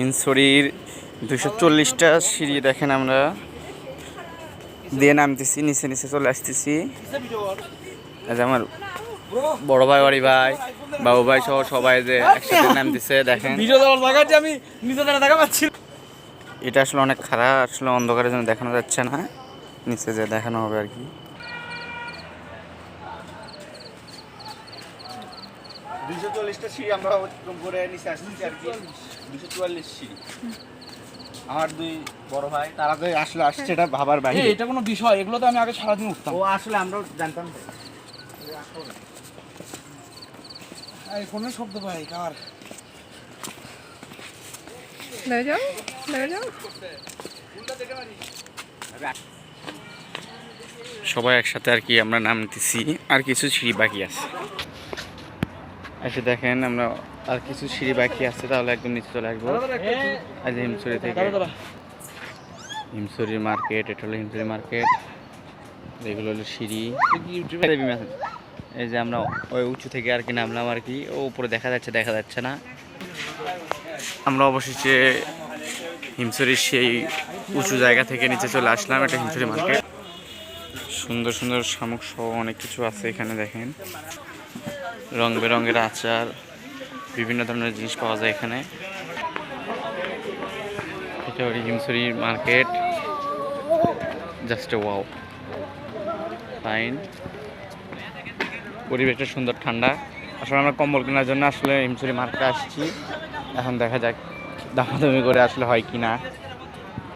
ইনসরির 240টা সিঁড়ি দেখেন আমরা দিয়ে নামতেছি, নিচে নিচে চলে আসতেছি। আমার বড় ভাই বাড়ি ভাই বাবু ভাই সহ সবাই যে একসাথে নামতেছে দেখেন। এটা আসলে অনেক খারাপ, আসলে অন্ধকারের জন্য দেখানো যাচ্ছে না, নিচে যে দেখানো হবে আর কি। 240টা সিঁড়ি আমরা অতিক্রম করে নিচে আসছি আর কি। 244 সিঁড়ি। আমার দুই বড় ভাই তারা তো আসলে আসছে, এটা ভাবার বাইরে। এটা কোনো বিষয়, এগুলো তো আমি আগে সারাদিন উঠতাম। ও আসলে আমরাও জানতাম। এই কোন শব্দ ভাই কার? যাও যাও। সবাই একসাথে আর কি আমরা নামতেছি, আর কিছু সিঁড়ি বাকি আছে। এসে দেখেন আমরা আর কিছু সিঁড়ি বাকি আছে, তাহলে একদম নিচে চলে আসবো। আজ হিমছড়ি থেকে হিমছড়ির মার্কেট, এটা হলো হিমছড়ি মার্কেট, এগুলো হলো সিঁড়ি। এই যে আমরা ওই উঁচু থেকে আর কি নামলাম আর কি, ও উপরে দেখা যাচ্ছে না। আমরা অবশেষে হিমছড়ির সেই উঁচু জায়গা থেকে নিচে চলে আসলাম। এটা হিমছড়ি মার্কেট। সুন্দর সুন্দর শামুক সহ অনেক কিছু আছে এখানে দেখেন, রং বেরঙের আচার, বিভিন্ন ধরনের জিনিস পাওয়া যায় এখানে। এটা হলো Himchari market, just wow, fine. পরিবেশটা সুন্দর, ঠান্ডা। আসলে আমরা কম্বল কেনার জন্য আসলে হিমছড়ি মার্কেটে আসছি। এখন দেখা যাক দামাদামি করে আসলে হয় কি না।